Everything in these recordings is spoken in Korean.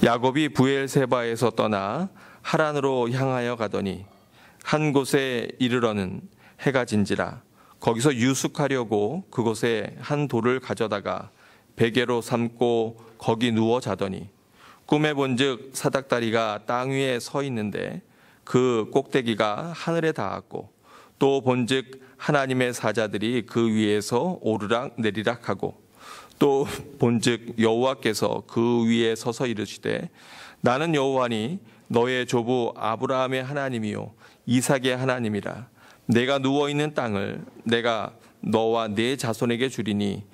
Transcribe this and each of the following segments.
야곱이 브엘세바에서 떠나 하란으로 향하여 가더니 한 곳에 이르러는 해가 진지라. 거기서 유숙하려고 그곳에 한 돌을 가져다가 베개로 삼고 거기 누워 자더니 꿈에 본즉 사닥다리가 땅 위에 서 있는데 그 꼭대기가 하늘에 닿았고 또 본즉 하나님의 사자들이 그 위에서 오르락 내리락 하고 또 본즉 여호와께서 그 위에 서서 이르시되 나는 여호와니 너의 조부 아브라함의 하나님이요 이삭의 하나님이라. 내가 누워있는 땅을 내가 너와 네 자손에게 주리니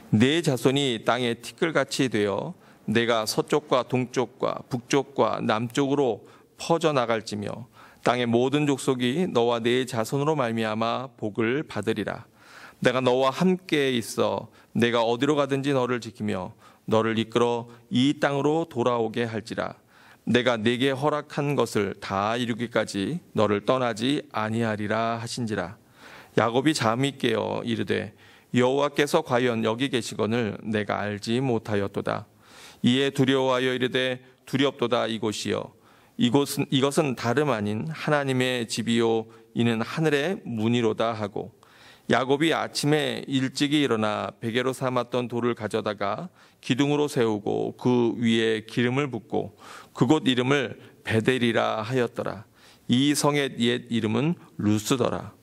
네 자손이 땅의 티끌같이 되어 내가 서쪽과 동쪽과 북쪽과 남쪽으로 퍼져나갈지며 땅의 모든 족속이 너와 네 자손으로 말미암아 복을 받으리라. 내가 너와 함께 있어 내가 어디로 가든지 너를 지키며 너를 이끌어 이 땅으로 돌아오게 할지라. 내가 네게 허락한 것을 다 이루기까지 너를 떠나지 아니하리라 하신지라. 야곱이 잠이 깨어 이르되 여호와께서 과연 여기 계시거늘 내가 알지 못하였도다. 이에 두려워하여 이르되 두렵도다. 이곳이여 이것은 다름 아닌 하나님의 집이요 이는 하늘의 문이로다 하고 야곱이 아침에 일찍이 일어나 베개로 삼았던 돌을 가져다가 기둥으로 세우고 그 위에 기름을 붓고 그곳 이름을 베델이라 하였더라. 이 성의 옛 이름은 루스더라.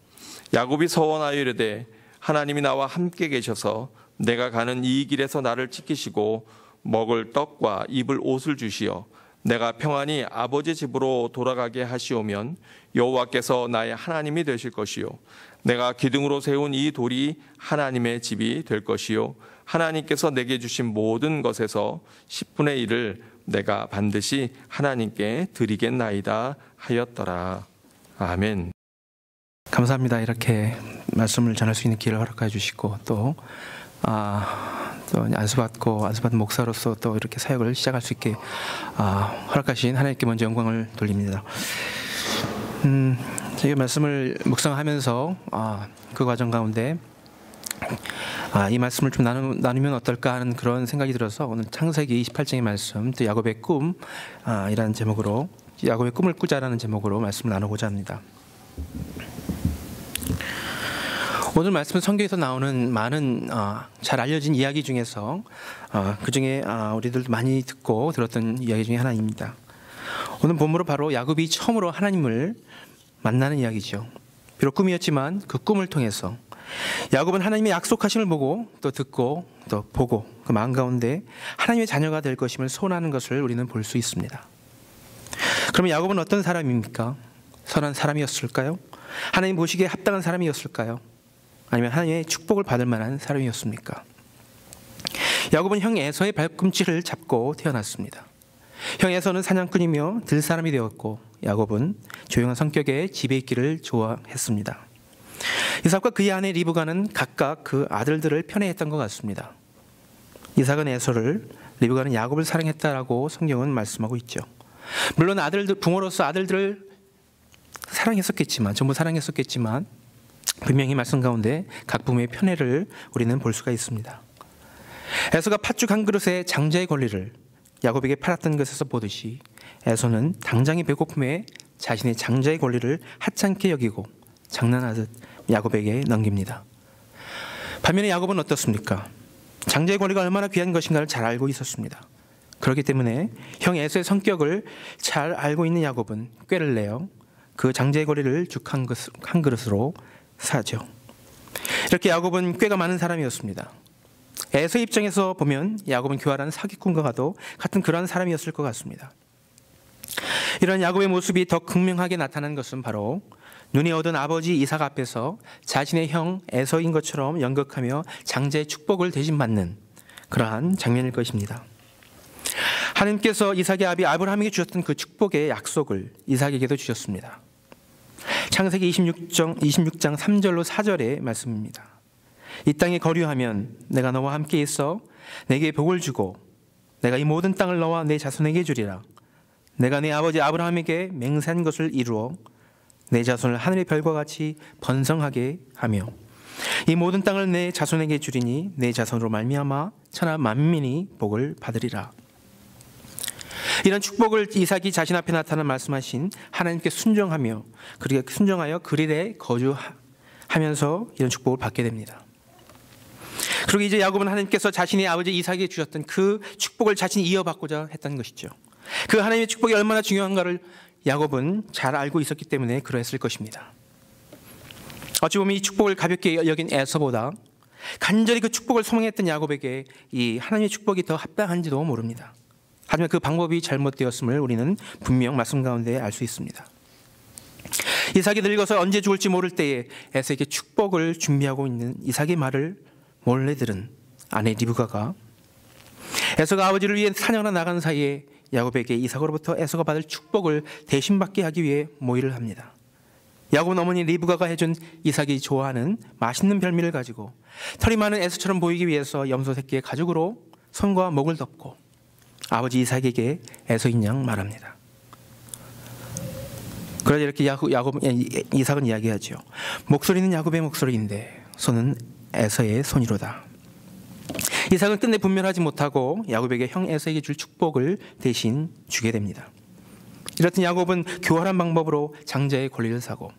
야곱이 서원하여 이르되 하나님이 나와 함께 계셔서 내가 가는 이 길에서 나를 지키시고 먹을 떡과 입을 옷을 주시어 내가 평안히 아버지 집으로 돌아가게 하시오면 여호와께서 나의 하나님이 되실 것이요 내가 기둥으로 세운 이 돌이 하나님의 집이 될 것이요 하나님께서 내게 주신 모든 것에서 10분의 1을 내가 반드시 하나님께 드리겠나이다 하였더라. 아멘. 감사합니다. 이렇게 말씀을 전할 수 있는 기회를 허락해 주시고 또 안수받은 목사로서 또 이렇게 사역을 시작할 수 있게 허락하신 하나님께 먼저 영광을 돌립니다. 제가 말씀을 묵상하면서 그 과정 가운데 이 말씀을 좀 나누면 어떨까 하는 그런 생각이 들어서 오늘 창세기 28장의 말씀, 또 야곱의 꿈 이라는 제목으로 야곱의 꿈을 꾸자라는 제목으로 말씀을 나누고자 합니다. 오늘 말씀은 성경에서 나오는 많은 잘 알려진 이야기 중에서 그 중에 우리들도 많이 듣고 들었던 이야기 중에 하나입니다. 오늘 본문으로 바로 야곱이 처음으로 하나님을 만나는 이야기죠. 비록 꿈이었지만 그 꿈을 통해서 야곱은 하나님의 약속하심을 보고 또 듣고 또 보고 그 마음 가운데 하나님의 자녀가 될 것임을 소원하는 것을 우리는 볼 수 있습니다. 그러면 야곱은 어떤 사람입니까? 선한 사람이었을까요? 하나님 보시기에 합당한 사람이었을까요? 아니면 하나님의 축복을 받을 만한 사람이었습니까? 야곱은 형 에서의 발꿈치를 잡고 태어났습니다. 형 에서는 사냥꾼이며 들사람이 되었고 야곱은 조용한 성격의 집에 있기를 좋아했습니다. 이삭과 그의 아내 리브가는 각각 그 아들들을 편애했던 것 같습니다. 이삭은 에서를, 리브가는 야곱을 사랑했다라고 성경은 말씀하고 있죠. 물론 부모로서 아들들을 전부 사랑했었겠지만 분명히 말씀 가운데 각 부모의 편애를 우리는 볼 수가 있습니다. 에서가 팥죽 한 그릇의 장자의 권리를 야곱에게 팔았던 것에서 보듯이 에서는 당장의 배고픔에 자신의 장자의 권리를 하찮게 여기고 장난하듯 야곱에게 넘깁니다. 반면에 야곱은 어떻습니까? 장자의 권리가 얼마나 귀한 것인가를 잘 알고 있었습니다. 그렇기 때문에 형 에서의 성격을 잘 알고 있는 야곱은 꾀를 내어 그 장자의 권리를 죽 한 그릇으로 사죠. 이렇게 야곱은 꾀가 많은 사람이었습니다. 에서 입장에서 보면 야곱은 교활한 사기꾼과도 같은 그러한 사람이었을 것 같습니다. 이런 야곱의 모습이 더 극명하게 나타난 것은 바로 눈이 얻은 아버지 이삭 앞에서 자신의 형 에서인 것처럼 연극하며 장자의 축복을 대신받는 그러한 장면일 것입니다. 하나님께서 이삭의 아비 아브라함에게 주셨던 그 축복의 약속을 이삭에게도 주셨습니다. 창세기 26장 3절로 4절의 말씀입니다. 이 땅에 거류하면 내가 너와 함께 있어 내게 복을 주고 내가 이 모든 땅을 너와 내 자손에게 주리라. 내가 내 아버지 아브라함에게 맹세한 것을 이루어 내 자손을 하늘의 별과 같이 번성하게 하며 이 모든 땅을 내 자손에게 주리니 내 자손으로 말미암아 천하 만민이 복을 받으리라. 이런 축복을 이삭이 자신 앞에 나타나 말씀하신 하나님께 순종하며 그리고 순종하여 그릴에 거주하면서 이런 축복을 받게 됩니다. 그리고 이제 야곱은 하나님께서 자신의 아버지 이삭에게 주셨던 그 축복을 자신이 이어받고자 했던 것이죠. 그 하나님의 축복이 얼마나 중요한가를 야곱은 잘 알고 있었기 때문에 그러했을 것입니다. 어찌 보면 이 축복을 가볍게 여긴 에서보다 간절히 그 축복을 소망했던 야곱에게 이 하나님의 축복이 더 합당한지도 모릅니다. 하지만 그 방법이 잘못되었음을 우리는 분명 말씀 가운데 알 수 있습니다. 이삭이 늙어서 언제 죽을지 모를 때에 에서에게 축복을 준비하고 있는 이삭의 말을 몰래 들은 아내 리브가가 에서가 아버지를 위해 사냥하러 나간 사이에 야곱에게 이삭으로부터 에서가 받을 축복을 대신 받게 하기 위해 모의를 합니다. 야곱은 어머니 리브가가 해준 이삭이 좋아하는 맛있는 별미를 가지고 털이 많은 에서처럼 보이기 위해서 염소 새끼의 가죽으로 손과 목을 덮고 아버지 이삭에게 에서인 양 말합니다. 그러자 이렇게 이삭은 이야기하죠. 목소리는 야곱의 목소리인데 손은 에서의 손이로다. 이삭은 끝내 분별하지 못하고 야곱에게 형 에서에게 줄 축복을 대신 주게 됩니다. 이렇듯 야곱은 교활한 방법으로 장자의 권리를 사고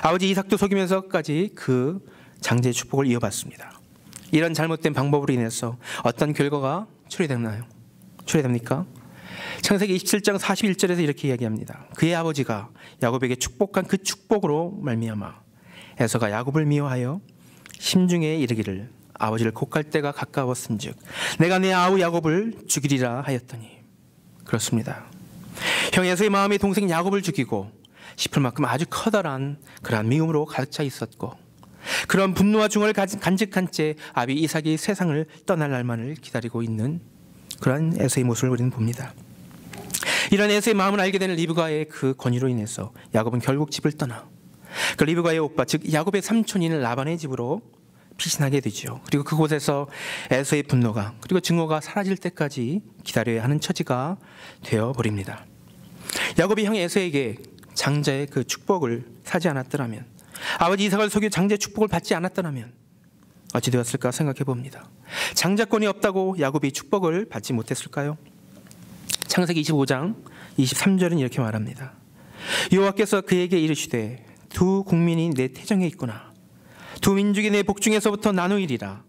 아버지 이삭도 속이면서까지 그 장자의 축복을 이어받습니다. 이런 잘못된 방법으로 인해서 어떤 결과가 초래됩니까? 창세기 27장 41절에서 이렇게 이야기합니다. 그의 아버지가 야곱에게 축복한 그 축복으로 말미암아 에서가 야곱을 미워하여 심중에 이르기를 아버지를 곡할 때가 가까웠은즉 내가 내 아우 야곱을 죽이리라 하였더니. 그렇습니다. 형 에서의 마음이 동생 야곱을 죽이고 싶을 만큼 아주 커다란 그러한 미움으로 가득 차 있었고 그런 분노와 중얼을 간직한 채 아비 이삭이 세상을 떠날 날만을 기다리고 있는 그러한 에서의 모습을 우리는 봅니다. 이런 에서의 마음을 알게 되는 리브가의 그 권유로 인해서 야곱은 결국 집을 떠나 그 리브가의 오빠 즉 야곱의 삼촌인 라반의 집으로 피신하게 되죠. 그리고 그곳에서 에서의 분노가 그리고 증오가 사라질 때까지 기다려야 하는 처지가 되어버립니다. 야곱이 형 에서에게 장자의 그 축복을 사지 않았더라면 아버지 이삭을 속여 장자의 축복을 받지 않았더라면 어찌 되었을까 생각해 봅니다. 장자권이 없다고 야곱이 축복을 받지 못했을까요? 창세기 25장 23절은 이렇게 말합니다. 여호와께서 그에게 이르시되 두 국민이 내 태정에 있구나. 두 민족이 내 복중에서부터 나누이리라.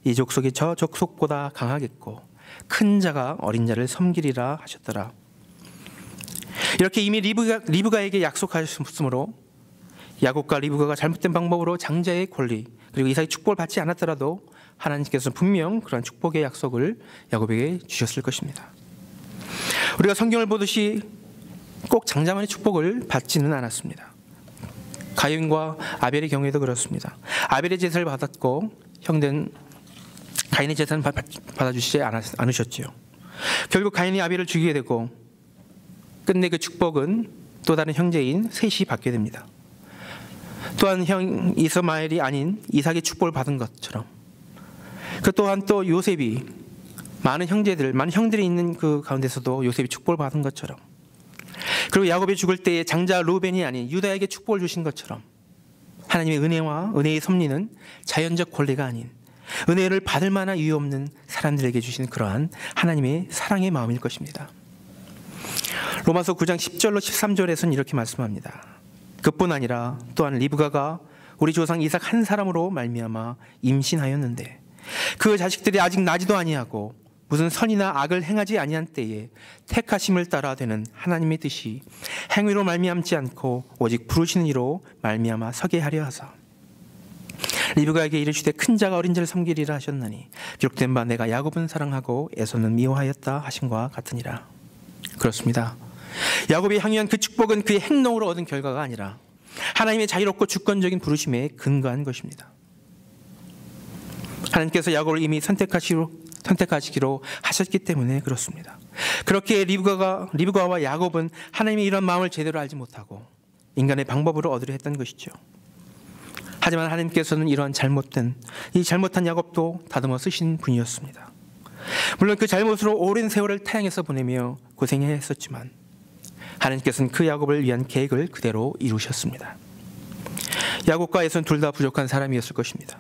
이 족속이 저 족속보다 강하겠고 큰 자가 어린 자를 섬기리라 하셨더라. 이렇게 이미 리브가에게 약속하셨으므로 야곱과 리브가가 잘못된 방법으로 장자의 권리 그리고 이삭의 축복을 받지 않았더라도 하나님께서 분명 그런 축복의 약속을 야곱에게 주셨을 것입니다. 우리가 성경을 보듯이 꼭 장자만의 축복을 받지는 않았습니다. 가인과 아벨의 경우에도 그렇습니다. 아벨의 제사를 받았고 형된 가인의 제사는 받아주시지 않으셨지요. 결국 가인이 아벨을 죽이게 되고 끝내 그 축복은 또 다른 형제인 셋이 받게 됩니다. 또한 형 이스마엘이 아닌 이삭의 축복을 받은 것처럼 그 또한 또 요셉이 많은 형들이 있는 그 가운데서도 요셉이 축복을 받은 것처럼 그리고 야곱이 죽을 때에 장자 루벤이 아닌 유다에게 축복을 주신 것처럼 하나님의 은혜의 섭리는 자연적 권리가 아닌 은혜를 받을 만한 이유 없는 사람들에게 주신 그러한 하나님의 사랑의 마음일 것입니다. 로마서 9장 10절로 13절에서는 이렇게 말씀합니다. 그뿐 아니라 또한 리브가가 우리 조상 이삭 한 사람으로 말미암아 임신하였는데 그 자식들이 아직 나지도 아니하고 무슨 선이나 악을 행하지 아니한 때에 택하심을 따라 되는 하나님의 뜻이 행위로 말미암지 않고 오직 부르시는 이로 말미암아 서게 하려 하사 리브가에게 이르시되 큰 자가 어린 자를 섬기리라 하셨나니 기록된 바 내가 야곱은 사랑하고 에서는 미워하였다 하심과 같으니라. 그렇습니다. 야곱이 향유한 그 축복은 그의 행동으로 얻은 결과가 아니라 하나님의 자유롭고 주권적인 부르심에 근거한 것입니다. 하나님께서 야곱을 이미 선택하시기로 하셨기 때문에 그렇습니다. 그렇게 리브가와 야곱은 하나님의 이런 마음을 제대로 알지 못하고 인간의 방법으로 얻으려 했던 것이죠. 하지만 하나님께서는 이러한 잘못한 야곱도 다듬어 쓰신 분이었습니다. 물론 그 잘못으로 오랜 세월을 타향에서 보내며 고생했었지만 하나님께서는 그 야곱을 위한 계획을 그대로 이루셨습니다. 야곱과 에서는 둘 다 부족한 사람이었을 것입니다.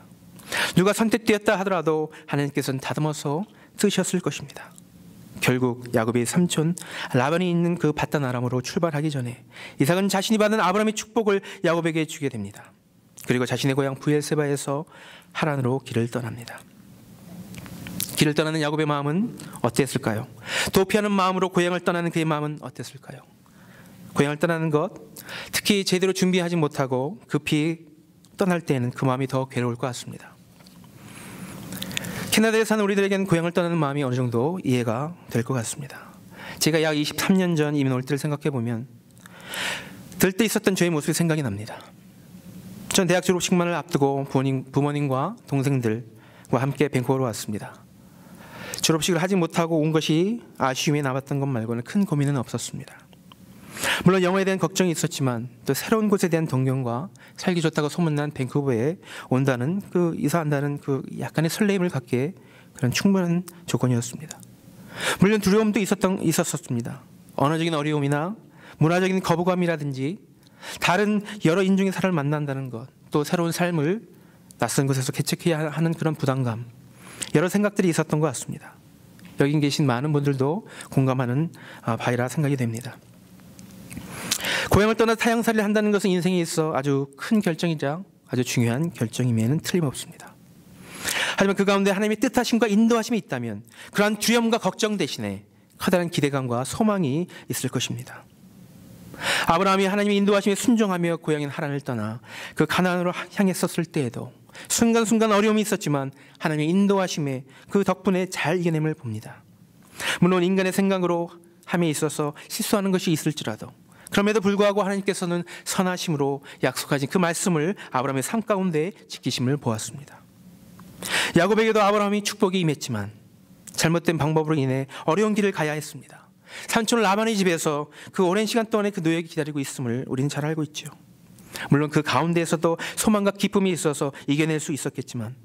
누가 선택되었다 하더라도 하나님께서는 다듬어서 쓰셨을 것입니다. 결국 야곱의 삼촌 라반이 있는 그 밧단 아람으로 출발하기 전에 이삭은 자신이 받은 아브라함의 축복을 야곱에게 주게 됩니다. 그리고 자신의 고향 브엘세바에서 하란으로 길을 떠납니다. 길을 떠나는 야곱의 마음은 어땠을까요? 도피하는 마음으로 고향을 떠나는 그의 마음은 어땠을까요? 고향을 떠나는 것, 특히 제대로 준비하지 못하고 급히 떠날 때에는 그 마음이 더 괴로울 것 같습니다. 캐나다에 사는 우리들에게는 고향을 떠나는 마음이 어느 정도 이해가 될 것 같습니다. 제가 약 23년 전 이민 올 때를 생각해 보면 들때 있었던 저의 모습이 생각이 납니다. 전 대학 졸업식만을 앞두고 부모님과 동생들과 함께 밴쿠버로 왔습니다. 졸업식을 하지 못하고 온 것이 아쉬움에 남았던 것 말고는 큰 고민은 없었습니다. 물론 영어에 대한 걱정이 있었지만 또 새로운 곳에 대한 동경과 살기 좋다고 소문난 밴쿠버에 온다는 이사한다는 약간의 설레임을 갖기에 그런 충분한 조건이었습니다. 물론 두려움도 있었습니다. 언어적인 어려움이나 문화적인 거부감이라든지 다른 여러 인종의 사람을 만난다는 것, 또 새로운 삶을 낯선 곳에서 개척해야 하는 그런 부담감, 여러 생각들이 있었던 것 같습니다. 여기 계신 많은 분들도 공감하는 바이라 생각이 됩니다. 고향을 떠나 타향살이를 한다는 것은 인생에 있어 아주 큰 결정이자 아주 중요한 결정임에는 틀림없습니다. 하지만 그 가운데 하나님의 뜻하심과 인도하심이 있다면 그러한 두려움과 걱정 대신에 커다란 기대감과 소망이 있을 것입니다. 아브라함이 하나님의 인도하심에 순종하며 고향인 하란을 떠나 그 가나안으로 향했었을 때에도 순간순간 어려움이 있었지만 하나님의 인도하심에 그 덕분에 잘 이겨냄을 봅니다. 물론 인간의 생각으로 함에 있어서 실수하는 것이 있을지라도 그럼에도 불구하고 하나님께서는 선하심으로 약속하신 그 말씀을 아브라함의 삶 가운데 지키심을 보았습니다. 야곱에게도 아브라함이 축복이 임했지만 잘못된 방법으로 인해 어려운 길을 가야 했습니다. 삼촌 라반의 집에서 그 오랜 시간 동안에 그 노예가 기다리고 있음을 우리는 잘 알고 있죠. 물론 그 가운데에서도 소망과 기쁨이 있어서 이겨낼 수 있었겠지만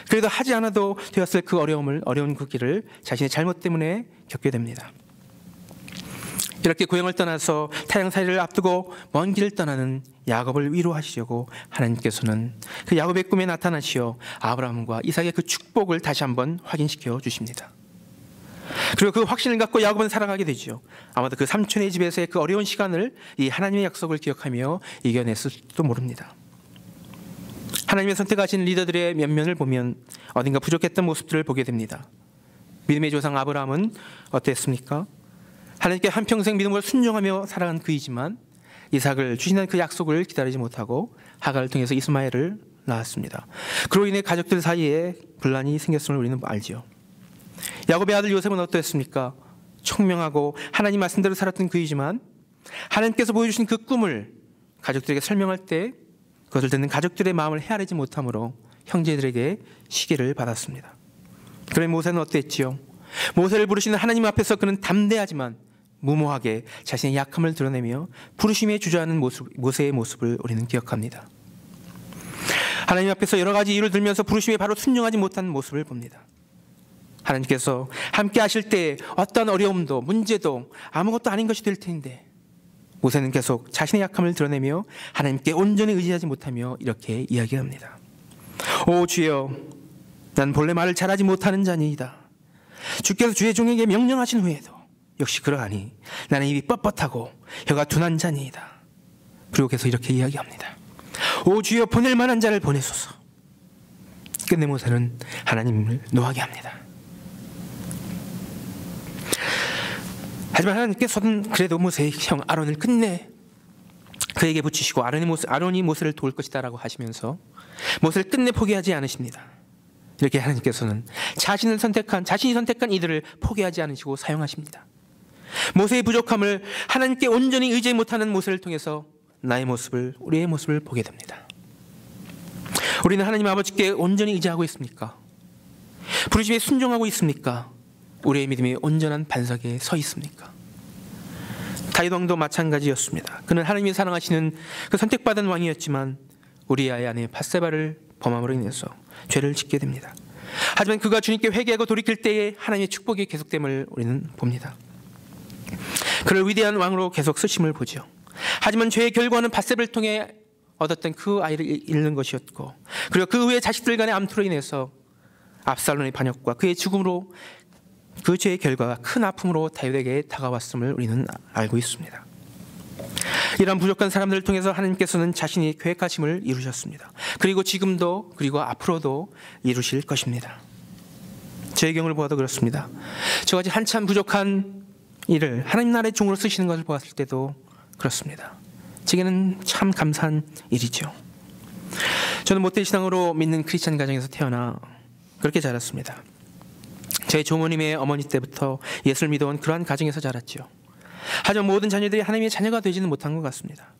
그래도 하지 않아도 되었을 그 어려운 그 길을 자신의 잘못 때문에 겪게 됩니다. 이렇게 고향을 떠나서 타향살이를 앞두고 먼 길을 떠나는 야곱을 위로하시려고 하나님께서는 그 야곱의 꿈에 나타나시어 아브라함과 이삭의 그 축복을 다시 한번 확인시켜 주십니다. 그리고 그 확신을 갖고 야곱은 살아가게 되죠. 아마도 그 삼촌의 집에서의 그 어려운 시간을 이 하나님의 약속을 기억하며 이겨냈을지도 모릅니다. 하나님의 선택하신 리더들의 면면을 보면 어딘가 부족했던 모습들을 보게 됩니다. 믿음의 조상 아브라함은 어땠습니까? 하나님께 한평생 믿음으로 순종하며 살아간 그이지만 이삭을 주시는 그 약속을 기다리지 못하고 하갈을 통해서 이스마엘을 낳았습니다. 그로 인해 가족들 사이에 분란이 생겼음을 우리는 알지요. 야곱의 아들 요셉은 어떠했습니까? 총명하고 하나님 말씀대로 살았던 그이지만 하나님께서 보여주신 그 꿈을 가족들에게 설명할 때 그것을 듣는 가족들의 마음을 헤아리지 못함으로 형제들에게 시기를 받았습니다. 그러면 모세는 어땠지요? 모세를 부르시는 하나님 앞에서 그는 담대하지만 무모하게 자신의 약함을 드러내며 부르심에 주저하는 모세의 모습을 우리는 기억합니다. 하나님 앞에서 여러 가지 이유를 들면서 부르심에 바로 순종하지 못한 모습을 봅니다. 하나님께서 함께 하실 때 어떤 어려움도 문제도 아무것도 아닌 것이 될 텐데 모세는 계속 자신의 약함을 드러내며 하나님께 온전히 의지하지 못하며 이렇게 이야기합니다. 오 주여, 난 본래 말을 잘하지 못하는 자니이다. 주께서 주의 종에게 명령하신 후에도 역시 그러하니 나는 입이 뻣뻣하고 혀가 둔한 자니이다. 그리고 계속 이렇게 이야기합니다. 오 주여, 보낼 만한 자를 보내소서. 끝내 모세는 하나님을 노하게 합니다. 하지만 하나님께서는 그래도 모세의 형 아론을 끝내 그에게 붙이시고 아론이 모세를 도울 것이다 라고 하시면서 모세를 끝내 포기하지 않으십니다. 이렇게 하나님께서는 자신이 선택한 이들을 포기하지 않으시고 사용하십니다. 모세의 부족함을 하나님께 온전히 의지 못하는 모세를 통해서 우리의 모습을 보게 됩니다. 우리는 하나님 아버지께 온전히 의지하고 있습니까? 부르심에 순종하고 있습니까? 우리의 믿음이 온전한 반석에 서 있습니까? 다윗 왕도 마찬가지였습니다. 그는 하나님이 사랑하시는 그 선택받은 왕이었지만 우리아의 아내 밧세바를 범함으로 인해서 죄를 짓게 됩니다. 하지만 그가 주님께 회개하고 돌이킬 때에 하나님의 축복이 계속됨을 우리는 봅니다. 그를 위대한 왕으로 계속 쓰심을 보죠. 하지만 죄의 결과는 밧세바를 통해 얻었던 그 아이를 잃는 것이었고 그리고 그 후에 자식들 간의 암투로 인해서 압살론의 반역과 그의 죽음으로 그 죄의 결과가 큰 아픔으로 다윗에게 다가왔음을 우리는 알고 있습니다. 이러한 부족한 사람들을 통해서 하나님께서는 자신이 계획하심을 이루셨습니다. 그리고 지금도 그리고 앞으로도 이루실 것입니다. 저의 경우를 보아도 그렇습니다. 저같이 한참 부족한 일을 하나님 나라의 종으로 쓰시는 것을 보았을 때도 그렇습니다. 제게는 참 감사한 일이죠. 저는 못된 신앙으로 믿는 크리스찬 가정에서 태어나 그렇게 자랐습니다. 제 조모님의 어머니 때부터 예수를 믿어온 그러한 가정에서 자랐죠. 하지만 모든 자녀들이 하나님의 자녀가 되지는 못한 것 같습니다.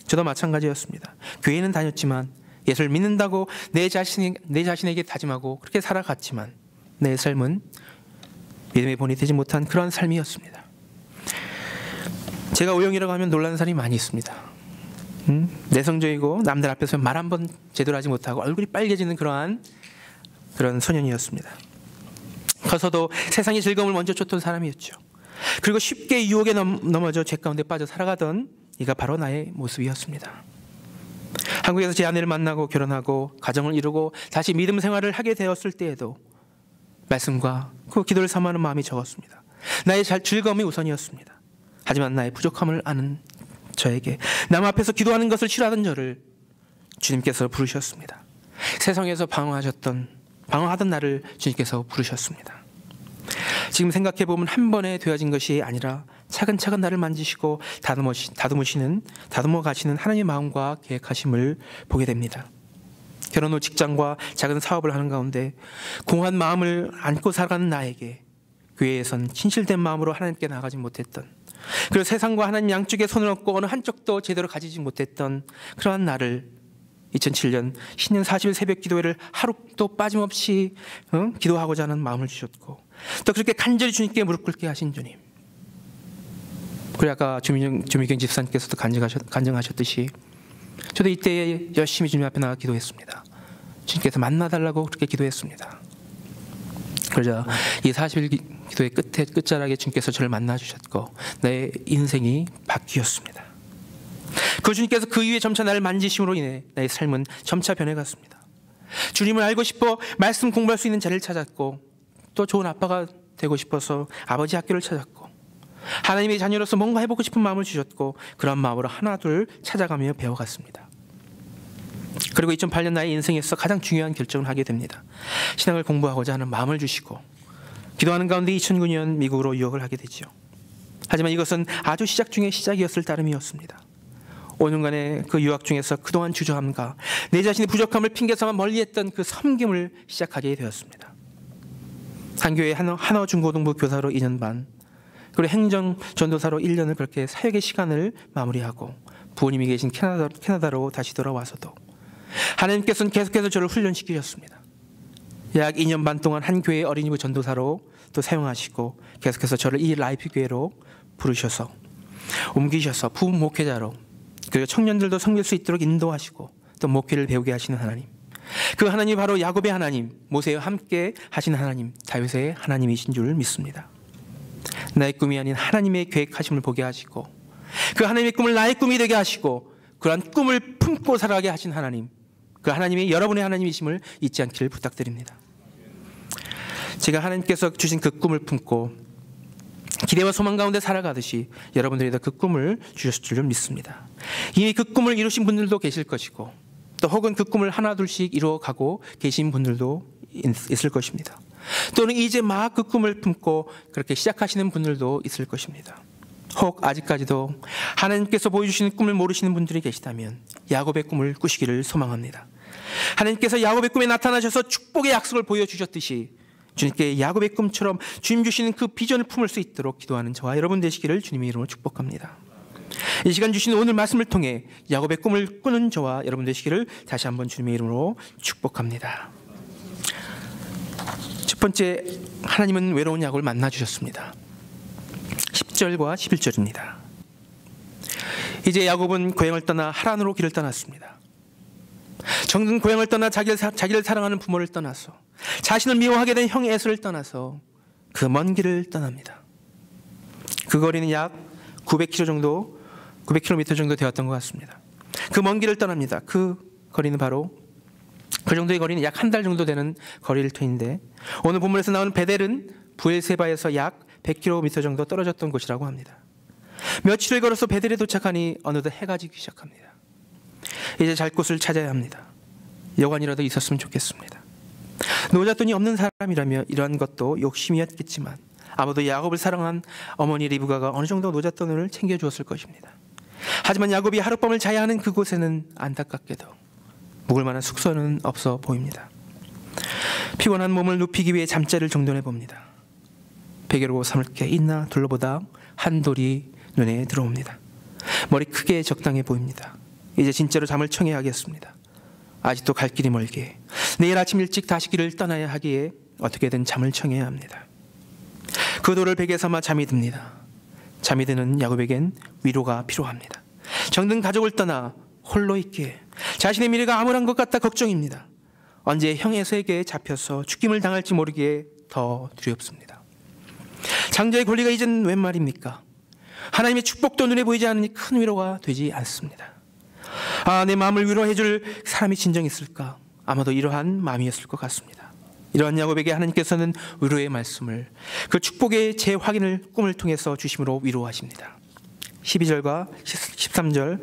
저도 마찬가지였습니다. 교회는 다녔지만 예수를 믿는다고 내 자신에게 다짐하고 그렇게 살아갔지만 내 삶은 믿음의 본이 되지 못한 그런 삶이었습니다. 제가 O형이라고 하면 놀라는 사람이 많이 있습니다. 내성적이고 남들 앞에서 말 한 번 제대로 하지 못하고 얼굴이 빨개지는 그런 소년이었습니다. 커서도 세상의 즐거움을 먼저 쫓던 사람이었죠. 그리고 쉽게 유혹에 넘어져 죄 가운데 빠져 살아가던 이가 바로 나의 모습이었습니다. 한국에서 제 아내를 만나고 결혼하고 가정을 이루고 다시 믿음 생활을 하게 되었을 때에도 말씀과 그 기도를 삼하는 마음이 적었습니다. 나의 즐거움이 우선이었습니다. 하지만 나의 부족함을 아는 저에게 남 앞에서 기도하는 것을 싫어하던 저를 주님께서 부르셨습니다. 세상에서 방황하던 나를 주님께서 부르셨습니다. 지금 생각해보면 한 번에 되어진 것이 아니라 차근차근 나를 만지시고 다듬어 가시는 하나님의 마음과 계획하심을 보게 됩니다. 결혼 후 직장과 작은 사업을 하는 가운데 공허한 마음을 안고 살아가는 나에게 교회에선 진실된 마음으로 하나님께 나아가지 못했던, 그리고 세상과 하나님 양쪽에 손을 얹고 어느 한쪽도 제대로 가지지 못했던 그러한 나를 2007년 신년 40일 새벽 기도회를 하루도 빠짐없이 기도하고자 하는 마음을 주셨고, 또 그렇게 간절히 주님께 무릎 꿇게 하신 주님, 그리고 아까 조미경 집사님께서도 간증하셨듯이 저도 이때 열심히 주님 앞에 나가 기도했습니다. 주님께서 만나달라고 그렇게 기도했습니다. 그러자 이 40일 기도의 끝자락에 주님께서 저를 만나주셨고 내 인생이 바뀌었습니다. 그 주님께서 그 이후에 점차 나를 만지심으로 인해 나의 삶은 점차 변해갔습니다. 주님을 알고 싶어 말씀 공부할 수 있는 자리를 찾았고, 또 좋은 아빠가 되고 싶어서 아버지 학교를 찾았고, 하나님의 자녀로서 뭔가 해보고 싶은 마음을 주셨고, 그런 마음으로 하나둘 찾아가며 배워갔습니다. 그리고 2008년 나의 인생에서 가장 중요한 결정을 하게 됩니다. 신앙을 공부하고자 하는 마음을 주시고 기도하는 가운데 2009년 미국으로 유학을 하게 되죠. 하지만 이것은 아주 시작 중의 시작이었을 따름이었습니다. 5년간의 그 유학 중에서 그동안 주저함과 내 자신의 부족함을 핑계삼아 멀리했던 그 섬김을 시작하게 되었습니다. 한 교회 한어 중고등부 교사로 2년 반, 그리고 행정 전도사로 1년을 그렇게 사역의 시간을 마무리하고 부모님이 계신 캐나다로 다시 돌아와서도 하나님께서는 계속해서 저를 훈련시키셨습니다. 약 2년 반 동안 한 교회 어린이부 전도사로 또 사용하시고 계속해서 저를 이 라이프 교회로 부르셔서 옮기셔서 부흥 목회자로, 그리고 청년들도 섬길 수 있도록 인도하시고 또 목회를 배우게 하시는 하나님, 그 하나님이 바로 야곱의 하나님, 모세와 함께 하신 하나님, 다윗의 하나님이신 줄 믿습니다. 나의 꿈이 아닌 하나님의 계획하심을 보게 하시고 그 하나님의 꿈을 나의 꿈이 되게 하시고 그러한 꿈을 품고 살아가게 하신 하나님, 그 하나님이 여러분의 하나님이심을 잊지 않기를 부탁드립니다. 제가 하나님께서 주신 그 꿈을 품고 기대와 소망 가운데 살아가듯이 여러분들에도 그 꿈을 주셨을 줄 믿습니다. 이미 그 꿈을 이루신 분들도 계실 것이고, 또 혹은 그 꿈을 하나둘씩 이루어가고 계신 분들도 있을 것입니다. 또는 이제 막 그 꿈을 품고 그렇게 시작하시는 분들도 있을 것입니다. 혹 아직까지도 하나님께서 보여주시는 꿈을 모르시는 분들이 계시다면 야곱의 꿈을 꾸시기를 소망합니다. 하나님께서 야곱의 꿈에 나타나셔서 축복의 약속을 보여주셨듯이 주님께 야곱의 꿈처럼 주님 주시는 그 비전을 품을 수 있도록 기도하는 저와 여러분 되시기를 주님의 이름으로 축복합니다. 이 시간 주신 오늘 말씀을 통해 야곱의 꿈을 꾸는 저와 여러분 되시기를 다시 한번 주님의 이름으로 축복합니다. 첫 번째, 하나님은 외로운 야곱을 만나주셨습니다. 10절과 11절입니다. 이제 야곱은 고향을 떠나 하란으로 길을 떠났습니다. 정든 고향을 떠나 자기를 사랑하는 부모를 떠나서 자신을 미워하게 된 형 에서를 떠나서 그 먼 길을 떠납니다. 그 거리는 약 900km 정도 되었던 것 같습니다. 그 먼 길을 떠납니다. 그 거리는 바로 그 정도의 거리는 약 한 달 정도 되는 거리일 터인데, 오늘 본문에서 나오는 베델은 부엘세바에서 약 100km 정도 떨어졌던 곳이라고 합니다. 며칠을 걸어서 베델에 도착하니 어느덧 해가 지기 시작합니다. 이제 잘 곳을 찾아야 합니다. 여관이라도 있었으면 좋겠습니다. 노잣돈이 없는 사람이라면 이러한 것도 욕심이었겠지만 아마도 야곱을 사랑한 어머니 리브가가 어느 정도 노잣돈을 챙겨주었을 것입니다. 하지만 야곱이 하룻밤을 자야 하는 그곳에는 안타깝게도 묵을 만한 숙소는 없어 보입니다. 피곤한 몸을 눕히기 위해 잠자리를 정돈해 봅니다. 베개로 삼을 게 있나 둘러보다 한 돌이 눈에 들어옵니다. 머리 크게 적당해 보입니다. 이제 진짜로 잠을 청해야겠습니다. 아직도 갈 길이 멀기에 내일 아침 일찍 다시 길을 떠나야 하기에 어떻게든 잠을 청해야 합니다. 그 돌을 베개 삼아 잠이 듭니다. 잠이 드는 야곱에겐 위로가 필요합니다. 정든 가족을 떠나 홀로 있기에 자신의 미래가 암울한 것 같다 걱정입니다. 언제 형 에서에게 잡혀서 죽임을 당할지 모르기에 더 두렵습니다. 장자의 권리가 이젠 웬 말입니까? 하나님의 축복도 눈에 보이지 않으니 큰 위로가 되지 않습니다. 내 마음을 위로해줄 사람이 진정 있을까? 아마도 이러한 마음이었을 것 같습니다. 이러한 야곱에게 하나님께서는 위로의 말씀을, 그 축복의 재확인을 꿈을 통해서 주심으로 위로하십니다. 12절과 13절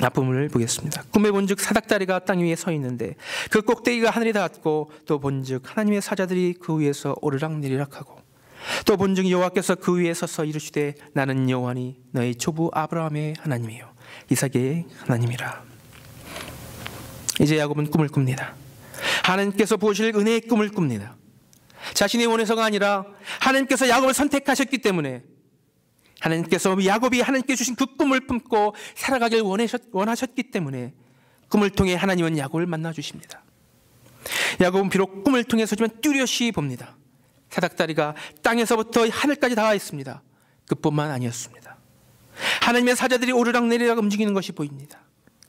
앞부분을 보겠습니다. 꿈에 본즉 사닥다리가 땅 위에 서 있는데 그 꼭대기가 하늘에 닿았고 또 본즉 하나님의 사자들이 그 위에서 오르락내리락하고 또 본즉 여호와께서 그 위에 서서 이르시되 나는 여호와니 너의 조부 아브라함의 하나님이요 이삭의 하나님이라. 이제 야곱은 꿈을 꿉니다. 하나님께서 보실 은혜의 꿈을 꿉니다. 자신이 원해서가 아니라 하나님께서 야곱을 선택하셨기 때문에 하나님께서 야곱이 하나님께 주신 그 꿈을 품고 살아가길 원하셨기 때문에 꿈을 통해 하나님은 야곱을 만나주십니다. 야곱은 비록 꿈을 통해서지만 뚜렷이 봅니다. 사닥다리가 땅에서부터 하늘까지 닿아 있습니다. 그뿐만 아니었습니다. 하나님의 사자들이 오르락내리락 움직이는 것이 보입니다.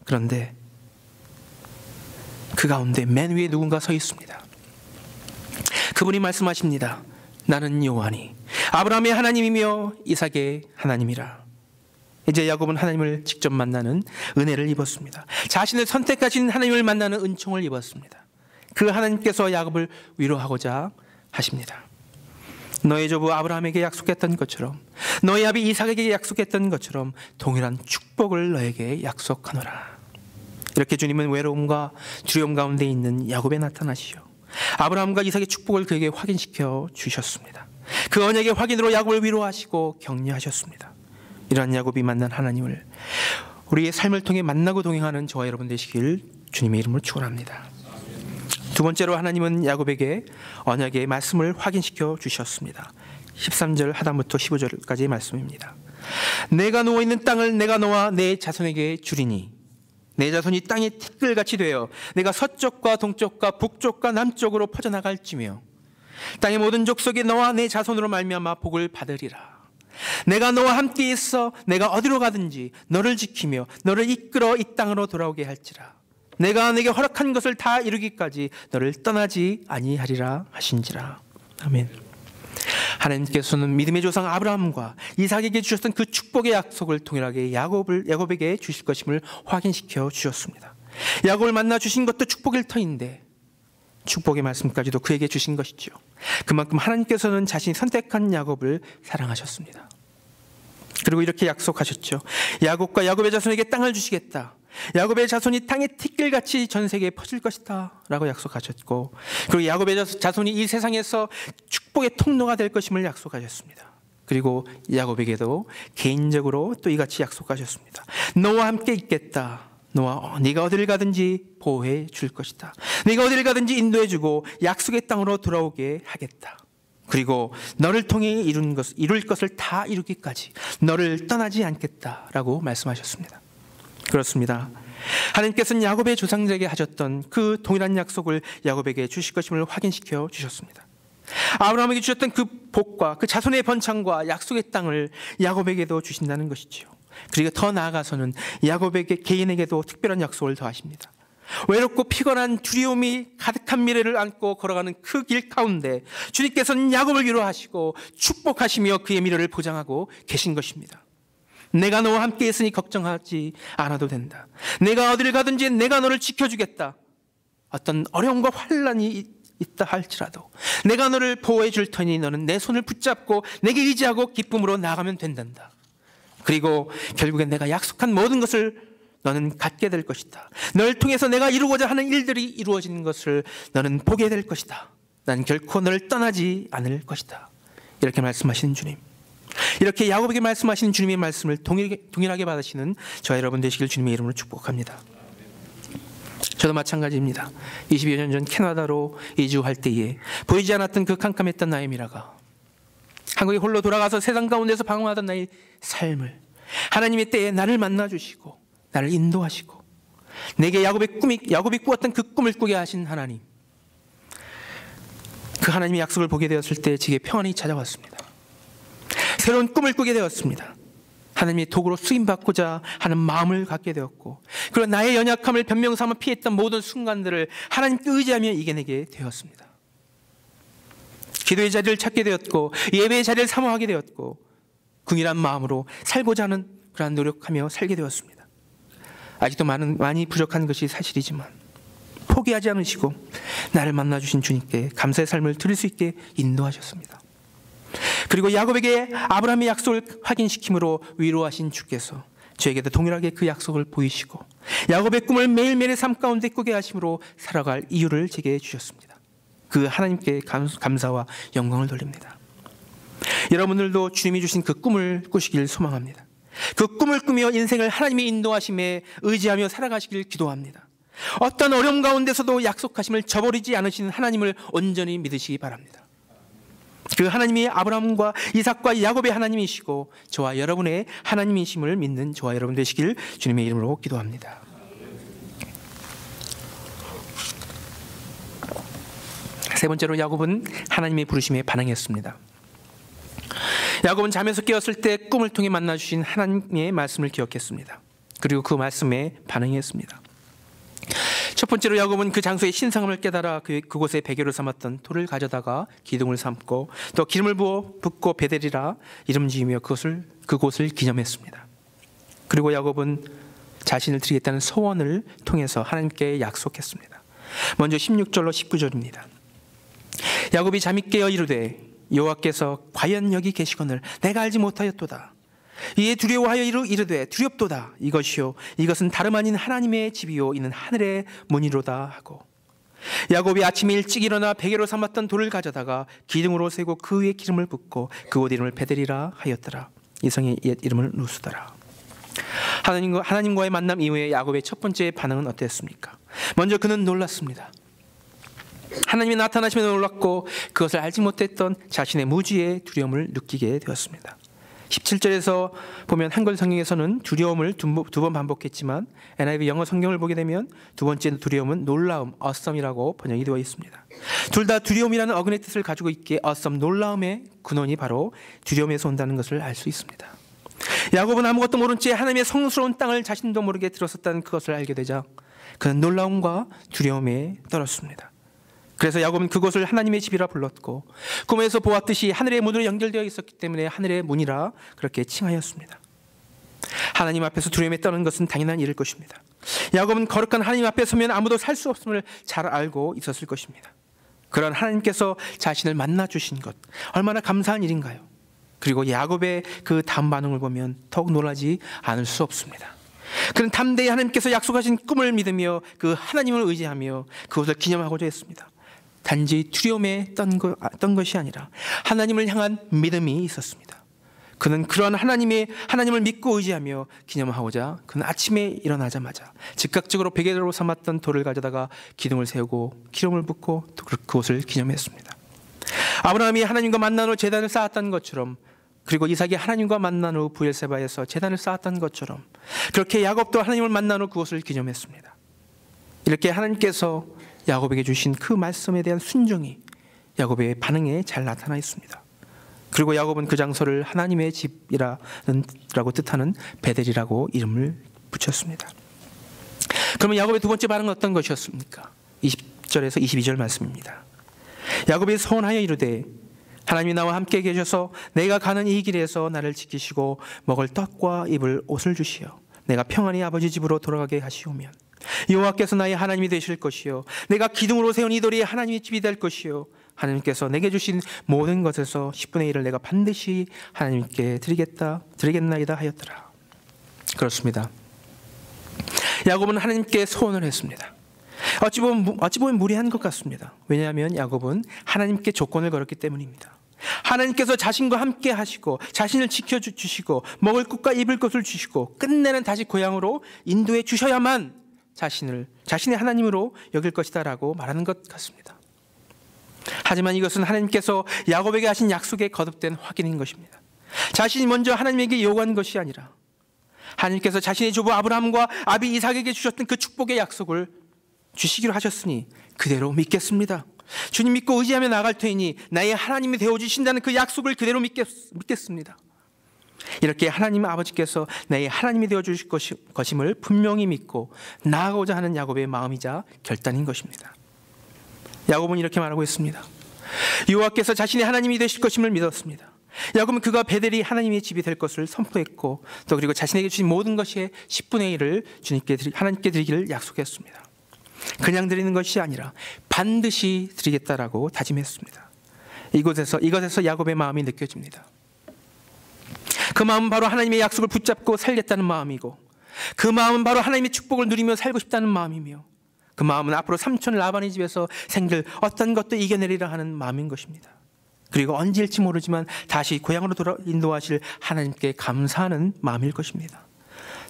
그런데 그 가운데 맨 위에 누군가 서 있습니다. 그분이 말씀하십니다. 나는 여호와니 아브라함의 하나님이며 이삭의 하나님이라. 이제 야곱은 하나님을 직접 만나는 은혜를 입었습니다. 자신을 선택하신 하나님을 만나는 은총을 입었습니다. 그 하나님께서 야곱을 위로하고자 하십니다. 너의 조부 아브라함에게 약속했던 것처럼 너의 아비 이삭에게 약속했던 것처럼 동일한 축복을 너에게 약속하노라. 이렇게 주님은 외로움과 두려움 가운데 있는 야곱에 나타나시오. 아브라함과 이삭의 축복을 그에게 확인시켜 주셨습니다. 그 언약의 확인으로 야곱을 위로하시고 격려하셨습니다. 이러한 야곱이 만난 하나님을 우리의 삶을 통해 만나고 동행하는 저와 여러분 되시길 주님의 이름으로 축원합니다. 두 번째로 하나님은 야곱에게 언약의 말씀을 확인시켜 주셨습니다. 13절 하단부터 15절까지의 말씀입니다. 내가 누워있는 땅을 내가 너와 내 자손에게 주리니 내 자손이 땅의 티끌같이 되어 내가 서쪽과 동쪽과 북쪽과 남쪽으로 퍼져나갈지며 땅의 모든 족속이 너와 내 자손으로 말미암아 복을 받으리라. 내가 너와 함께 있어 내가 어디로 가든지 너를 지키며 너를 이끌어 이 땅으로 돌아오게 할지라. 내가 내게 허락한 것을 다 이루기까지 너를 떠나지 아니하리라 하신지라. 아멘. 하나님께서는 믿음의 조상 아브라함과 이삭에게 주셨던 그 축복의 약속을 동일하게 야곱에게 주실 것임을 확인시켜 주셨습니다. 야곱을 만나 주신 것도 축복일 터인데 축복의 말씀까지도 그에게 주신 것이죠. 그만큼 하나님께서는 자신이 선택한 야곱을 사랑하셨습니다. 그리고 이렇게 약속하셨죠. 야곱과 야곱의 자손에게 땅을 주시겠다. 야곱의 자손이 땅의 티끌같이 전 세계에 퍼질 것이다 라고 약속하셨고, 그리고 야곱의 자손이 이 세상에서 축복의 통로가 될 것임을 약속하셨습니다. 그리고 야곱에게도 개인적으로 또 이같이 약속하셨습니다. 너와 함께 있겠다. 네가 어디를 가든지 보호해 줄 것이다. 네가 어디를 가든지 인도해 주고 약속의 땅으로 돌아오게 하겠다. 그리고 너를 통해 이룰 것을 다 이루기까지 너를 떠나지 않겠다라고 말씀하셨습니다. 그렇습니다. 하나님께서는 야곱의 조상들에게 하셨던 그 동일한 약속을 야곱에게 주실 것임을 확인시켜 주셨습니다. 아브라함에게 주셨던 그 복과 그 자손의 번창과 약속의 땅을 야곱에게도 주신다는 것이지요. 그리고 더 나아가서는 야곱에게 개인에게도 특별한 약속을 더하십니다. 외롭고 피곤한 두려움이 가득한 미래를 안고 걸어가는 그 길 가운데 주님께서는 야곱을 위로하시고 축복하시며 그의 미래를 보장하고 계신 것입니다. 내가 너와 함께 있으니 걱정하지 않아도 된다. 내가 어디를 가든지 내가 너를 지켜주겠다. 어떤 어려움과 환난이 있다 할지라도 내가 너를 보호해 줄 터니 너는 내 손을 붙잡고 내게 의지하고 기쁨으로 나아가면 된단다. 그리고 결국엔 내가 약속한 모든 것을 너는 갖게 될 것이다. 널 통해서 내가 이루고자 하는 일들이 이루어지는 것을 너는 보게 될 것이다. 난 결코 너를 떠나지 않을 것이다. 이렇게 말씀하시는 주님, 이렇게 야곱에게 말씀하시는 주님의 말씀을 동일하게 받으시는 저와 여러분 되시길 주님의 이름으로 축복합니다. 저도 마찬가지입니다. 20여 년 전 캐나다로 이주할 때에 보이지 않았던 그 캄캄했던 나의 미라가 한국에 홀로 돌아가서 세상 가운데서 방황하던 나의 삶을 하나님의 때에 나를 만나주시고 나를 인도하시고 내게 야곱이 꾸었던 그 꿈을 꾸게 하신 하나님, 그 하나님의 약속을 보게 되었을 때 제게 평안이 찾아왔습니다. 새로운 꿈을 꾸게 되었습니다. 하나님의 도구로 쓰임받고자 하는 마음을 갖게 되었고, 그리고 나의 연약함을 변명삼아 피했던 모든 순간들을 하나님께 의지하며 이겨내게 되었습니다. 기도의 자리를 찾게 되었고 예배의 자리를 사모하게 되었고 긍휼한 마음으로 살고자 하는 그러한 노력하며 살게 되었습니다. 아직도 많이 부족한 것이 사실이지만 포기하지 않으시고 나를 만나주신 주님께 감사의 삶을 드릴 수 있게 인도하셨습니다. 그리고 야곱에게 아브라함의 약속을 확인시킴으로 위로하신 주께서 저에게도 동일하게 그 약속을 보이시고 야곱의 꿈을 매일매일의 삶 가운데 꾸게 하심으로 살아갈 이유를 제게 주셨습니다. 그 하나님께 감사와 영광을 돌립니다. 여러분들도 주님이 주신 그 꿈을 꾸시길 소망합니다. 그 꿈을 꾸며 인생을 하나님의 인도하심에 의지하며 살아가시길 기도합니다. 어떤 어려움 가운데서도 약속하심을 저버리지 않으시는 하나님을 온전히 믿으시기 바랍니다. 그 하나님이 아브라함과 이삭과 야곱의 하나님이시고 저와 여러분의 하나님이심을 믿는 저와 여러분 되시길 주님의 이름으로 기도합니다. 세 번째로 야곱은 하나님의 부르심에 반응했습니다. 야곱은 잠에서 깨었을 때 꿈을 통해 만나주신 하나님의 말씀을 기억했습니다. 그리고 그 말씀에 반응했습니다. 첫 번째로 야곱은 그 장소의 신성함을 깨달아 그곳에 베개로 삼았던 돌을 가져다가 기둥을 삼고 또 기름을 부어 붓고 베델이라 이름 지으며 그곳을 기념했습니다. 그리고 야곱은 자신을 드리겠다는 소원을 통해서 하나님께 약속했습니다. 먼저 16절로 19절입니다. 야곱이 잠이 깨어 이르되 여호와께서 과연 여기 계시거늘 내가 알지 못하였도다. 이에 두려워하여 이르되 두렵도다. 이것은 다름 아닌 하나님의 집이요 이는 하늘의 문이로다 하고, 야곱이 아침에 일찍 일어나 베개로 삼았던 돌을 가져다가 기둥으로 세고 그 위에 기름을 붓고 그곳 이름을 베델이라 하였더라. 이성의 옛 이름을 루스더라. 하나님과의 만남 이후에 야곱의 첫 번째 반응은 어땠습니까? 먼저 그는 놀랐습니다. 하나님이 나타나시며 놀랐고 그것을 알지 못했던 자신의 무지의 두려움을 느끼게 되었습니다. 17절에서 보면 한글 성경에서는 두려움을 두 번 반복했지만 NIV 영어 성경을 보게 되면 두 번째 두려움은 놀라움, awesome이라고 번역이 되어 있습니다. 둘 다 두려움이라는 어근의 뜻을 가지고 있기에 awesome, 놀라움의 근원이 바로 두려움에서 온다는 것을 알 수 있습니다. 야곱은 아무것도 모른 채 하나님의 성스러운 땅을 자신도 모르게 들었었다는 그것을 알게 되자 그는 놀라움과 두려움에 떨었습니다. 그래서 야곱은 그곳을 하나님의 집이라 불렀고 꿈에서 보았듯이 하늘의 문으로 연결되어 있었기 때문에 하늘의 문이라 그렇게 칭하였습니다. 하나님 앞에서 두려움에 떠는 것은 당연한 일일 것입니다. 야곱은 거룩한 하나님 앞에 서면 아무도 살 수 없음을 잘 알고 있었을 것입니다. 그런 하나님께서 자신을 만나주신 것 얼마나 감사한 일인가요? 그리고 야곱의 그 다음 반응을 보면 더욱 놀라지 않을 수 없습니다. 그는 담대히 하나님께서 약속하신 꿈을 믿으며 그 하나님을 의지하며 그것을 기념하고자 했습니다. 단지 두려움에 떤 것이 아니라 하나님을 향한 믿음이 있었습니다. 그는 그런 하나님을 믿고 의지하며 기념하고자 그는 아침에 일어나자마자 즉각적으로 베개로 삼았던 돌을 가져다가 기둥을 세우고 기름을 붓고 또 그곳을 기념했습니다. 아브라함이 하나님과 만난 후 제단을 쌓았던 것처럼, 그리고 이삭이 하나님과 만난 후 부엘세바에서 제단을 쌓았던 것처럼 그렇게 야곱도 하나님을 만난 후 그것을 기념했습니다. 이렇게 하나님께서 야곱에게 주신 그 말씀에 대한 순종이 야곱의 반응에 잘 나타나 있습니다. 그리고 야곱은 그 장소를 하나님의 집이라고 뜻하는 베델이라고 이름을 붙였습니다. 그러면 야곱의 두 번째 반응은 어떤 것이었습니까? 20절에서 22절 말씀입니다. 야곱이 소원하여 이르되 하나님이 나와 함께 계셔서 내가 가는 이 길에서 나를 지키시고 먹을 떡과 입을 옷을 주시어 내가 평안히 아버지 집으로 돌아가게 하시오면 여호와께서 나의 하나님이 되실 것이요 내가 기둥으로 세운 이돌이 하나님의 집이 될 것이요 하나님께서 내게 주신 모든 것에서 10분의 1을 내가 반드시 하나님께 드리겠나이다 하였더라. 그렇습니다. 야곱은 하나님께 소원을 했습니다. 어찌 보면 무리한 것 같습니다. 왜냐하면 야곱은 하나님께 조건을 걸었기 때문입니다. 하나님께서 자신과 함께 하시고 자신을 지켜주시고 먹을 것과 입을 것을 주시고 끝내는 다시 고향으로 인도해 주셔야만 자신의 하나님으로 여길 것이다 라고 말하는 것 같습니다. 하지만 이것은 하나님께서 야곱에게 하신 약속의 거듭된 확인인 것입니다. 자신이 먼저 하나님에게 요구한 것이 아니라 하나님께서 자신의 조부 아브라함과 아비 이삭에게 주셨던 그 축복의 약속을 주시기로 하셨으니 그대로 믿겠습니다. 주님 믿고 의지하며 나아갈 테니 나의 하나님이 되어주신다는 그 약속을 그대로 믿겠습니다. 이렇게 하나님 아버지께서 나의 하나님이 되어주실 것임을 분명히 믿고 나아가고자 하는 야곱의 마음이자 결단인 것입니다. 야곱은 이렇게 말하고 있습니다. 여호와께서 자신의 하나님이 되실 것임을 믿었습니다. 야곱은 그가 베델이 하나님의 집이 될 것을 선포했고 또 그리고 자신에게 주신 모든 것의 10분의 1을 하나님께 드리기를 약속했습니다. 그냥 드리는 것이 아니라 반드시 드리겠다라고 다짐했습니다. 이것에서 야곱의 마음이 느껴집니다. 그 마음은 바로 하나님의 약속을 붙잡고 살겠다는 마음이고 그 마음은 바로 하나님의 축복을 누리며 살고 싶다는 마음이며 그 마음은 앞으로 삼촌 라반의 집에서 생길 어떤 것도 이겨내리라 하는 마음인 것입니다. 그리고 언제일지 모르지만 다시 고향으로 인도하실 하나님께 감사하는 마음일 것입니다.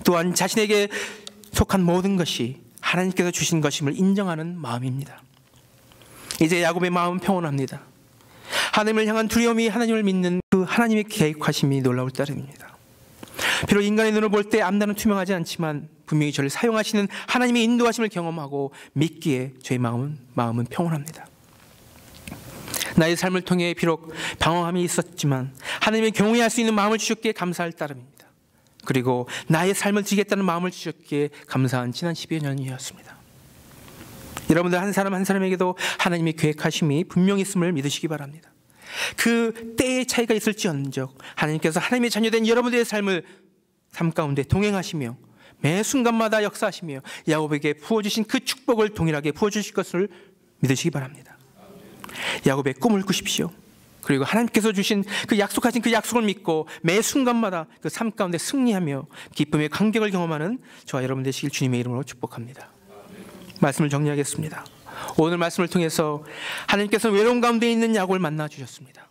또한 자신에게 속한 모든 것이 하나님께서 주신 것임을 인정하는 마음입니다. 이제 야곱의 마음은 평온합니다. 하나님을 향한 두려움이 하나님을 믿는 그 하나님의 계획하심이 놀라울 따름입니다. 비록 인간의 눈을 볼 때 앞날은 투명하지 않지만 분명히 저를 사용하시는 하나님의 인도하심을 경험하고 믿기에 저의 마음은 평온합니다. 나의 삶을 통해 비록 방황함이 있었지만 하나님의 경외할 수 있는 마음을 주셨기에 감사할 따름입니다. 그리고 나의 삶을 드리겠다는 마음을 주셨기에 감사한 지난 10여 년이었습니다. 여러분들 한 사람 한 사람에게도 하나님의 계획하심이 분명히 있음을 믿으시기 바랍니다. 그 때의 차이가 있을지언정 하나님께서 하나님의 자녀된 여러분들의 삶 가운데 동행하시며 매 순간마다 역사하시며 야곱에게 부어주신 그 축복을 동일하게 부어주실 것을 믿으시기 바랍니다. 야곱의 꿈을 꾸십시오. 그리고 하나님께서 주신 약속하신 그 약속을 믿고 매 순간마다 그 삶 가운데 승리하며 기쁨의 감격을 경험하는 저와 여러분 되시길 주님의 이름으로 축복합니다. 말씀을 정리하겠습니다. 오늘 말씀을 통해서 하나님께서 외로운 가운데 있는 야곱을 만나 주셨습니다.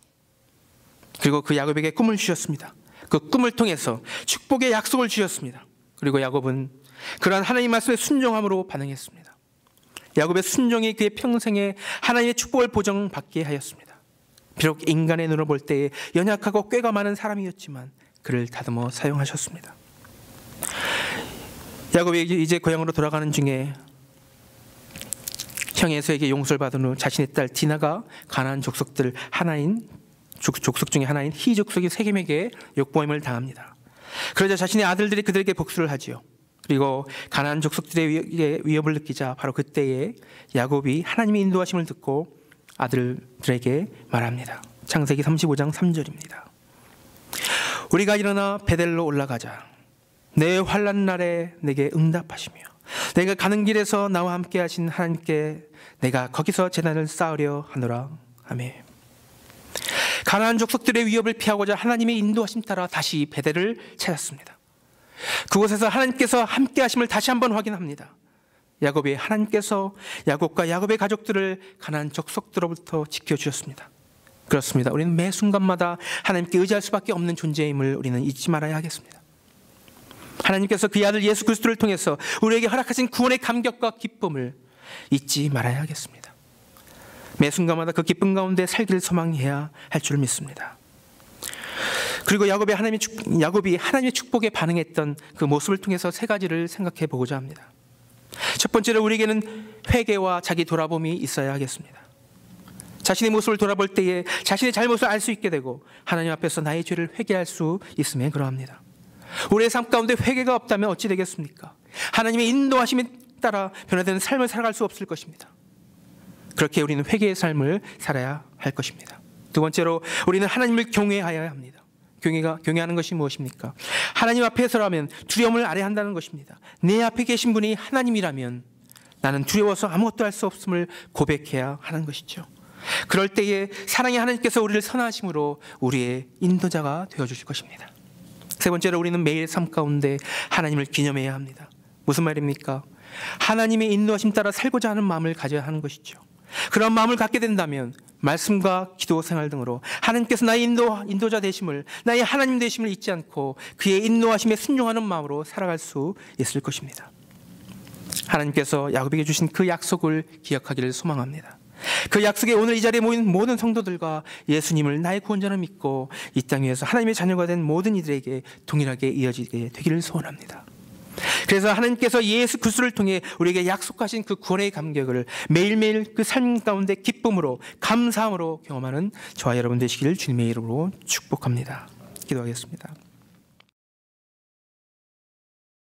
그리고 그 야곱에게 꿈을 주셨습니다. 그 꿈을 통해서 축복의 약속을 주셨습니다. 그리고 야곱은 그러한 하나님 말씀에 순종함으로 반응했습니다. 야곱의 순종이 그의 평생에 하나님의 축복을 보정받게 하였습니다. 비록 인간의 눈으로 볼 때에 연약하고 꾀가 많은 사람이었지만 그를 다듬어 사용하셨습니다. 야곱이 이제 고향으로 돌아가는 중에 형의 에서에게 용서를 받은 후 자신의 딸 디나가 가나안 족속 중에 하나인 히 족속의 세겜에게 욕보임을 당합니다. 그러자 자신의 아들들이 그들에게 복수를 하지요. 그리고 가나안 족속들의 위협을 느끼자 바로 그때에 야곱이 하나님의 인도하심을 듣고 아들들에게 말합니다. 창세기 35장 3절입니다. 우리가 일어나 베델로 올라가자. 내 환난 날에 내게 응답하시며 내가 가는 길에서 나와 함께 하신 하나님께 내가 거기서 제단을 쌓으려 하노라. 아멘. 가나안 족속들의 위협을 피하고자 하나님의 인도하심 따라 다시 베델을 찾았습니다. 그곳에서 하나님께서 함께 하심을 다시 한번 확인합니다. 하나님께서 야곱과 야곱의 가족들을 가나안 족속들로부터 지켜주셨습니다. 그렇습니다. 우리는 매 순간마다 하나님께 의지할 수밖에 없는 존재임을 우리는 잊지 말아야 하겠습니다. 하나님께서 그의 아들 예수 그리스도를 통해서 우리에게 허락하신 구원의 감격과 기쁨을 잊지 말아야 하겠습니다. 매 순간마다 그 기쁨 가운데 살기를 소망해야 할 줄 믿습니다. 그리고 야곱이 하나님의 축복에 반응했던 그 모습을 통해서 세 가지를 생각해 보고자 합니다. 첫 번째로 우리에게는 회개와 자기 돌아봄이 있어야 하겠습니다. 자신의 모습을 돌아볼 때에 자신의 잘못을 알 수 있게 되고 하나님 앞에서 나의 죄를 회개할 수 있으면 그러합니다. 우리의 삶 가운데 회개가 없다면 어찌 되겠습니까? 하나님의 인도하심에 따라 변화되는 삶을 살아갈 수 없을 것입니다. 그렇게 우리는 회개의 삶을 살아야 할 것입니다. 두 번째로 우리는 하나님을 경외하여야 합니다. 경외하는 것이 무엇입니까? 하나님 앞에서라면 두려움을 아래한다는 것입니다. 내 앞에 계신 분이 하나님이라면 나는 두려워서 아무것도 할 수 없음을 고백해야 하는 것이죠. 그럴 때에 사랑의 하나님께서 우리를 선하심으로 우리의 인도자가 되어주실 것입니다. 세 번째로 우리는 매일 삶 가운데 하나님을 기념해야 합니다. 무슨 말입니까? 하나님의 인도하심 따라 살고자 하는 마음을 가져야 하는 것이죠. 그런 마음을 갖게 된다면 말씀과 기도 생활 등으로 하나님께서 나의 인도자 되심을, 나의 하나님 되심을 잊지 않고 그의 인도하심에 순종하는 마음으로 살아갈 수 있을 것입니다. 하나님께서 야곱에게 주신 그 약속을 기억하기를 소망합니다. 그 약속에 오늘 이 자리에 모인 모든 성도들과 예수님을 나의 구원자로 믿고 이 땅 위에서 하나님의 자녀가 된 모든 이들에게 동일하게 이어지게 되기를 소원합니다. 그래서 하나님께서 예수 그리스도를 통해 우리에게 약속하신 그 구원의 감격을 매일매일 그 삶 가운데 기쁨으로 감사함으로 경험하는 저와 여러분 되시기를 주님의 이름으로 축복합니다. 기도하겠습니다.